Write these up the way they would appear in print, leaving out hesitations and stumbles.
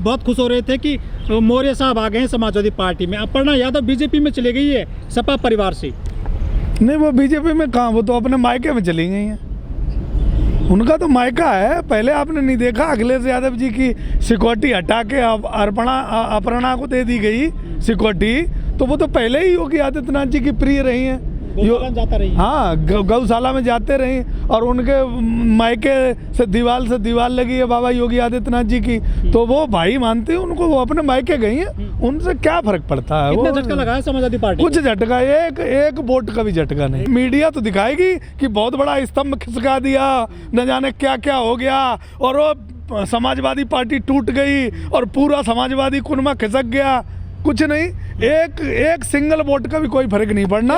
बहुत खुश हो रहे थे कि मौर्य साहब आ गए हैं समाजवादी पार्टी में। अपर्णा यादव बीजेपी में चली गई है सपा परिवार से। नहीं, वो बीजेपी में कहाँ, वो तो अपने मायके में चली गई हैं। उनका तो मायका है। पहले आपने नहीं देखा अखिलेश यादव जी की सिक्योरिटी हटा के अपर्णा को दे दी गई सिक्योरिटी, तो वो तो पहले ही योगी आदित्यनाथ जी की प्रिय रही हैं। जाता रही। हाँ, गौशाला में जाते रही और उनके मायके से दीवार लगी है बाबा योगी आदित्यनाथ जी की, तो वो भाई मानते हैं उनको, वो अपने मायके गई हैं, उनसे क्या फर्क पड़ता है। कितना झटका लगा है समाजवादी पार्टी? कुछ झटका, एक वोट का भी झटका नहीं। मीडिया तो दिखाएगी कि बहुत बड़ा स्तंभ खिसका दिया, न जाने क्या क्या हो गया और वो समाजवादी पार्टी टूट गई और पूरा समाजवादी कुनमा खिसक गया। कुछ नहीं, एक सिंगल वोट का भी कोई फर्क नहीं पड़ना।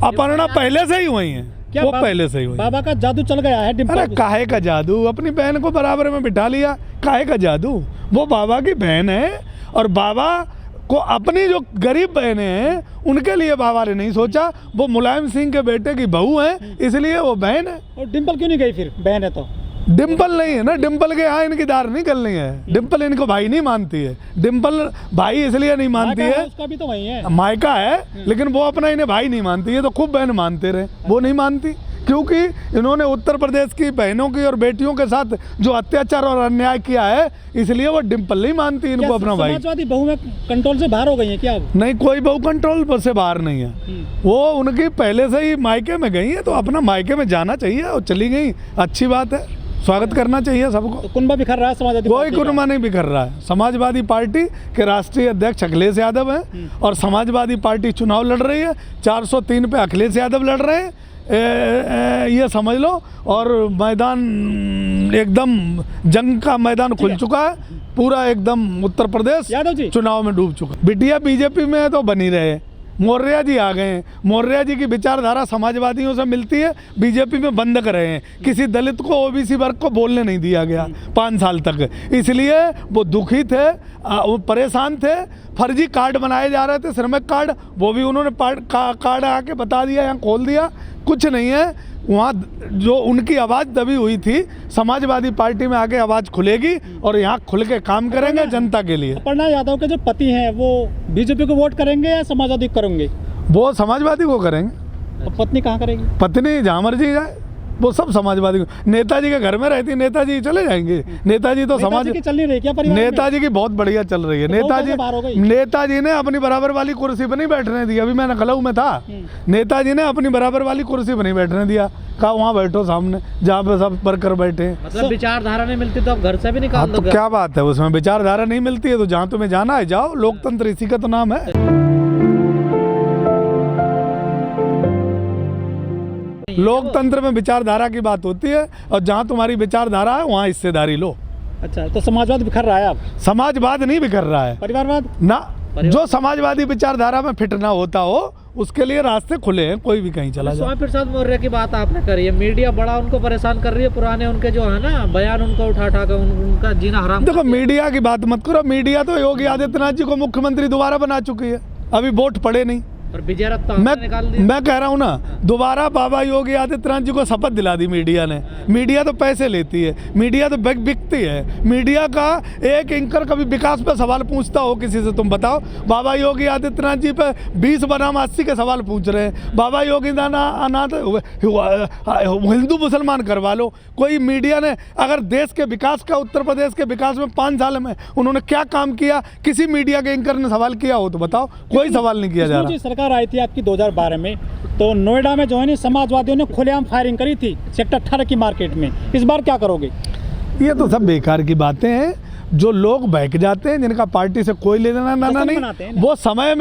अपर्णा पहले से ही हुई है, वो पहले से ही हुई। बाबा का जादू चल गया है। अरे काहे का जादू, अपनी बहन को बराबर में बिठा लिया, काहे का जादू। वो बाबा की बहन है और बाबा को अपनी जो गरीब बहनें हैं उनके लिए बाबा ने नहीं सोचा। वो मुलायम सिंह के बेटे की बहू है, इसलिए वो बहन है। और डिम्पल क्यों नहीं गई फिर? बहन है तो। डिम्पल नहीं है ना, डिम्पल के यहाँ इनकी दार नहीं करनी है। डिम्पल इनको भाई नहीं मानती है। डिम्पल भाई इसलिए नहीं मानती है, उसका भी तो वही है, मायका है, लेकिन वो अपना इन्हें भाई नहीं मानती है। तो खूब बहन मानते रहे, वो नहीं मानती क्योंकि इन्होंने उत्तर प्रदेश की बहनों की और बेटियों के साथ जो अत्याचार और अन्याय किया है, इसलिए वो डिम्पल नहीं मानती इनको अपना भाई। समाजवादी बहू में कंट्रोल से बाहर हो गई है क्या? नहीं, कोई बहू कंट्रोल से बाहर नहीं है। वो उनकी पहले से ही मायके में गई है, तो अपना मायके में जाना चाहिए और चली गई, अच्छी बात है, स्वागत करना चाहिए सबको। तो कुनबा बिखर रहा है समाजवादी? कोई कुनबा नहीं बिखर रहा है। समाजवादी पार्टी के राष्ट्रीय अध्यक्ष अखिलेश यादव हैं और समाजवादी पार्टी चुनाव लड़ रही है। 403 पे अखिलेश यादव लड़ रहे हैं, ये समझ लो। और मैदान एकदम जंग का मैदान खुल चुका है पूरा, एकदम उत्तर प्रदेश यादव जी चुनाव में डूब चुका। बिटिया बीजेपी में है तो बनी रहे। मौर्य जी आ गए हैं, मौर्य जी की विचारधारा समाजवादियों से मिलती है, बीजेपी में बंद कर रहे हैं। किसी दलित को, ओबीसी वर्ग को बोलने नहीं दिया गया 5 साल तक, इसलिए वो दुखी थे, वो परेशान थे। फर्जी कार्ड बनाए जा रहे थे, श्रमिक कार्ड, वो भी उन्होंने कार्ड आके बता दिया, यहाँ खोल दिया। कुछ नहीं है वहाँ, जो उनकी आवाज़ दबी हुई थी, समाजवादी पार्टी में आके आवाज़ खुलेगी और यहाँ खुल के काम करेंगे जनता के लिए। अपर्णा यादव के जो पति हैं वो बीजेपी को वोट करेंगे या समाजवादी करेंगे? वो समाजवादी को करेंगे। तो पत्नी कहाँ करेगी? पत्नी जहाँ मर्जी जाए, वो सब समाजवादी को। नेताजी के घर में रहती, नेताजी चले जाएंगे। नेताजी तो समाज की चल नहीं रही क्या परिवार में? नेताजी की बहुत बढ़िया चल रही है। नेताजी ने अपनी बराबर वाली कुर्सी पर नहीं बैठने दी। अभी मैं नखलऊ में था, नेताजी ने अपनी बराबर वाली कुर्सी पर नहीं बैठने दिया, कहा वहाँ बैठो सामने जहाँ पे सब वर्कर बैठे। मतलब विचारधारा नहीं मिलती तो आप घर से भी निकाल दो। तो क्या बात है, उसमें विचारधारा नहीं मिलती है तो जहाँ तुम्हें जाना है जाओ। लोकतंत्र इसी का तो नाम है। लोकतंत्र में विचारधारा की बात होती है और जहाँ तुम्हारी विचारधारा है वहाँ हिस्सेदारी लो। अच्छा, तो समाजवाद बिखर रहा है अब? समाजवाद नहीं बिखर रहा है, परिवारवाद ना। जो समाजवादी विचारधारा में फिट ना होता हो उसके लिए रास्ते खुले हैं, कोई भी कहीं चला जाए। स्वामी प्रसाद मौर्य की बात आपने करी है, मीडिया बड़ा उनको परेशान कर रही है। पुराने उनके जो है ना बयान, उनको उठा कर उनका जीना हराम। देखो, मीडिया की बात मत करो। मीडिया तो योगी आदित्यनाथ जी को मुख्यमंत्री दोबारा बना चुकी है, अभी वोट पड़े नहीं। मैं कह रहा हूँ ना, दोबारा बाबा योगी आदित्यनाथ जी को शपथ दिला दी मीडिया ने। मीडिया तो पैसे लेती है, मीडिया तो बिकती है। मीडिया का एक एंकर कभी विकास पे सवाल पूछता हो किसी से? तुम बताओ। बाबा योगी आदित्यनाथ जी पे 20 बनाम 80 के सवाल पूछ रहे हैं। बाबा योगी अनाथ हिंदू मुसलमान करवा लो। कोई मीडिया ने अगर देश के विकास का, उत्तर प्रदेश के विकास में 5 साल में उन्होंने क्या काम किया, किसी मीडिया के एंकर ने सवाल किया हो तो बताओ? कोई सवाल नहीं किया जा रहा। आई थी आपकी 2012 में, तो नोएडा में जो है समाजवादियों ने खुलेआम फायरिंग करी थी सेक्टर 18 की मार्केट में। इस बार क्या करोगे? ये तो सब बेकार की बातें हैं। जो लोग बहक जाते हैं, जिनका पार्टी से कोई लेना नहीं, वो समय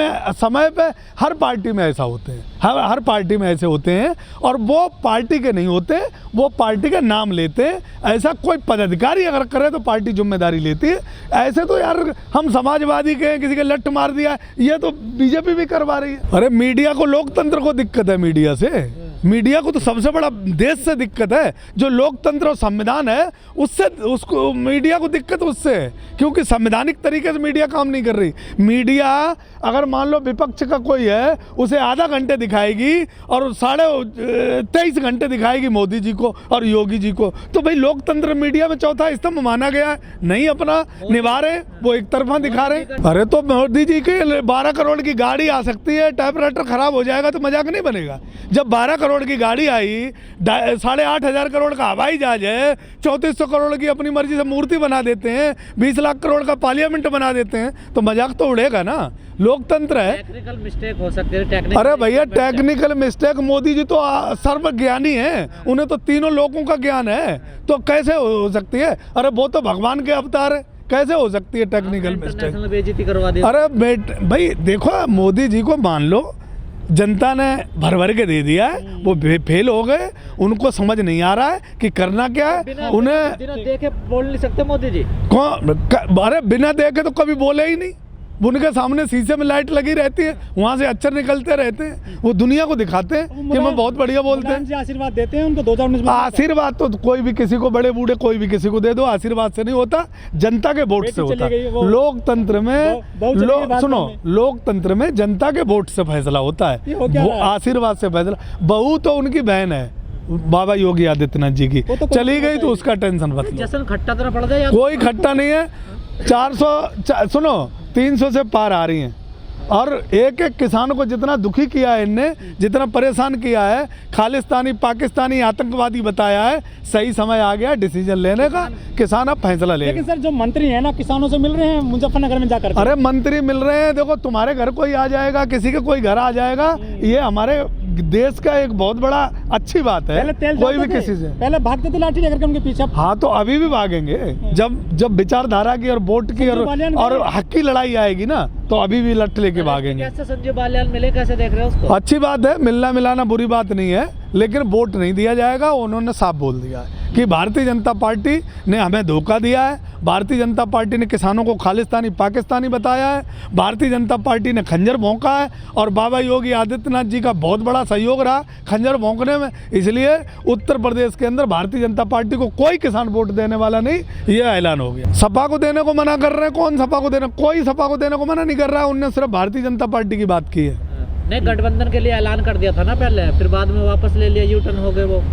पे हर पार्टी में ऐसा होते हैं, हर पार्टी में ऐसे होते हैं और वो पार्टी के नहीं होते, वो पार्टी का नाम लेते हैं। ऐसा कोई पदाधिकारी अगर करे तो पार्टी जिम्मेदारी लेती है। ऐसे तो यार हम समाजवादी के किसी के लट मार दिया, ये तो बीजेपी भी करवा रही है। अरे मीडिया को, लोकतंत्र को दिक्कत है मीडिया से। मीडिया को तो सबसे बड़ा देश से दिक्कत है, जो लोकतंत्र और संविधान है उससे, उसको मीडिया को दिक्कत उससे है, क्योंकि संवैधानिक तरीके से मीडिया काम नहीं कर रही। मीडिया अगर मान लो विपक्ष का कोई है, उसे आधा घंटे दिखाएगी और 23.5 घंटे दिखाएगी मोदी जी को और योगी जी को। तो भाई लोकतंत्र मीडिया में चौथा स्तंभ माना गया है, नहीं अपना निभा रहे, वो एक तरफा दिखा रहे। अरे तो मोदी जी के 12 करोड़ की गाड़ी आ सकती है, टाइपराइटर खराब हो जाएगा तो मजाक नहीं बनेगा। जब 12 करोड़ की गाड़ी आई, 8,500 करोड़ का हवाई जहाज है, 3400 करोड़ की अपनी मर्जी से मूर्ति बना देते हैं, 20 लाख करोड़ का पार्लियामेंट बना देते हैं, तो मजाक तो उड़ेगा ना। लोकतंत्र है। टेक्निकल मिस्टेक हो सकती है। अरे भैया टेक्निकल मिस्टेक, मोदी जी तो सर्वज्ञानी हैं, उन्हें तो तीनों लोगों का ज्ञान है, तो कैसे हो सकती है? अरे वो तो भगवान के अवतार है, कैसे हो सकती है टेक्निकल मिस्टेक? बेइज्जती करवा दी। अरे भाई देखो, मोदी जी को मान लो जनता ने भर भर के दे दिया है, वो फेल हो गए, उनको समझ नहीं आ रहा है कि करना क्या है। उन्हें बिना देखे बोल नहीं सकते मोदी जी। कौन? अरे बिना देखे तो कभी बोले ही नहीं। उनके सामने शीशे में लाइट लगी रहती है, वहाँ से अक्षर निकलते रहते हैं, वो दुनिया को दिखाते हैं कि मैं बहुत बढ़िया बोलते हैं। आशीर्वाद देते हैं उनको 2019 में। आशीर्वाद तो कोई भी किसी को, बड़े बूढ़े कोई भी किसी को दे दो, आशीर्वाद से नहीं होता, जनता के वोट से होता है। लोकतंत्र में सुनो, लोकतंत्र में जनता के वोट से फैसला होता है, वो आशीर्वाद से फैसला। बहू तो उनकी बहन है बाबा योगी आदित्यनाथ जी की, चली गई तो उसका टेंशन मत लो। जश्न खट्टा तरह पड़ गया, कोई खट्टा नहीं है। 400 300 से पार आ रही हैं, और एक एक किसान को जितना दुखी किया है इनने, जितना परेशान किया है, खालिस्तानी पाकिस्तानी आतंकवादी बताया है, सही समय आ गया डिसीजन लेने का, किसान अब फैसला लेगा। लेकिन सर जो मंत्री हैं ना, किसानों से मिल रहे हैं मुजफ्फरनगर में जाकर। अरे मंत्री मिल रहे हैं, देखो तुम्हारे घर कोई आ जाएगा, किसी के कोई घर आ जाएगा, ये हमारे देश का एक बहुत बड़ा अच्छी बात है। कोई भी किसी से पहले भागते थे लाठी लेकर के उनके पीछे। हाँ तो अभी भी भागेंगे, जब विचारधारा की और वोट की और हक की लड़ाई आएगी ना, तो अभी भी लठ लेके भागेंगे। कैसे संजय बालियान मिले, कैसे देख रहे हो उसको? अच्छी बात है, मिलना मिलाना बुरी बात नहीं है, लेकिन वोट नहीं दिया जाएगा। उन्होंने साफ बोल दिया है कि भारतीय जनता पार्टी ने हमें धोखा दिया है, भारतीय जनता पार्टी ने किसानों को खालिस्तानी पाकिस्तानी बताया है, भारतीय जनता पार्टी ने खंजर भोंका है, और बाबा योगी आदित्यनाथ जी का बहुत बड़ा सहयोग रहा खंजर भोंकने में। इसलिए उत्तर प्रदेश के अंदर भारतीय जनता पार्टी को कोई किसान वोट देने वाला नहीं, ये ऐलान हो गया। सपा को देने को मना कर रहे हैं, कौन सपा को देने? कोई सपा को देने को मना नहीं कर रहा है, उनने सिर्फ भारतीय जनता पार्टी की बात की है। नहीं, गठबंधन के लिए ऐलान कर दिया था ना पहले, फिर बाद में वापस ले लिया, यू टर्न हो गए। वो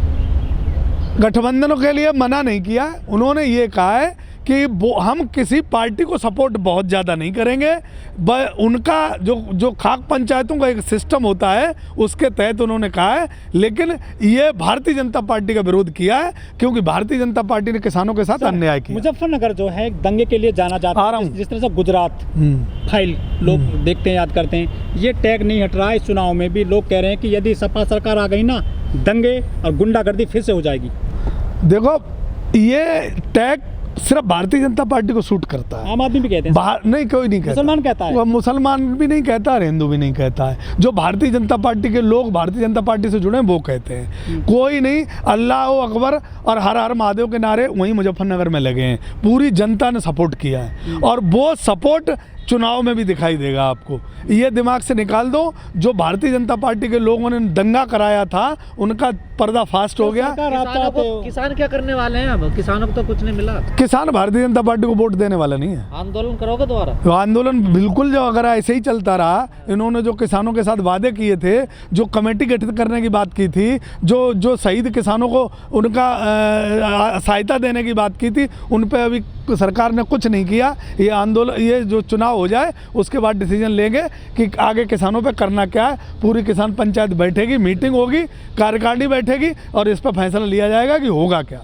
गठबंधनों के लिए मना नहीं किया, उन्होंने ये कहा है कि हम किसी पार्टी को सपोर्ट बहुत ज़्यादा नहीं करेंगे, उनका जो खाक पंचायतों का एक सिस्टम होता है उसके तहत उन्होंने कहा है। लेकिन ये भारतीय जनता पार्टी का विरोध किया है, क्योंकि भारतीय जनता पार्टी ने किसानों के साथ अन्याय किया। मुजफ्फरनगर जो है एक दंगे के लिए जाना जाता है, जिस तरह से गुजरात फाइल लोग देखते हैं, याद करते हैं, ये टैग नहीं हट रहा है। इस चुनाव में भी लोग कह रहे हैं कि यदि सपा सरकार आ गई ना, दंगे और गुंडागर्दी फिर से हो जाएगी। देखो, ये टैग सिर्फ भारतीय जनता पार्टी को सूट करता है, आम आदमी भी कहते हैं। नहीं, कोई नहीं कहता, मुसलमान कहता है, वो मुसलमान भी नहीं कहता और हिंदू भी नहीं कहता है। जो भारतीय जनता पार्टी के लोग भारतीय जनता पार्टी से जुड़े हैं वो कहते हैं। कोई नहीं, अल्लाह अकबर और हर हर महादेव के नारे वहीं मुजफ्फरनगर में लगे हैं, पूरी जनता ने सपोर्ट किया है, और वो सपोर्ट चुनाव में भी दिखाई देगा आपको। ये दिमाग से निकाल दो, जो भारतीय जनता पार्टी के लोगों ने दंगा कराया था उनका पर्दा फास्ट हो गया। किसान क्या करने वाले हैं अब? किसानों को तो कुछ नहीं मिला। किसान भारतीय जनता पार्टी को वोट देने वाला नहीं है। आंदोलन करोगे दोबारा? आंदोलन बिल्कुल, जो अगर ऐसे ही चलता रहा, इन्होंने जो किसानों के साथ वादे किए थे, जो कमेटी गठित करने की बात की थी, जो शहीद किसानों को उनका सहायता देने की बात की थी, उन पर अभी सरकार ने कुछ नहीं किया। ये आंदोलन, ये जो चुनाव हो जाए उसके बाद डिसीजन लेंगे कि आगे किसानों पे करना क्या है। पूरी किसान पंचायत बैठेगी, मीटिंग होगी, कार्यकारिणी बैठेगी, और इस पर फैसला लिया जाएगा कि होगा क्या।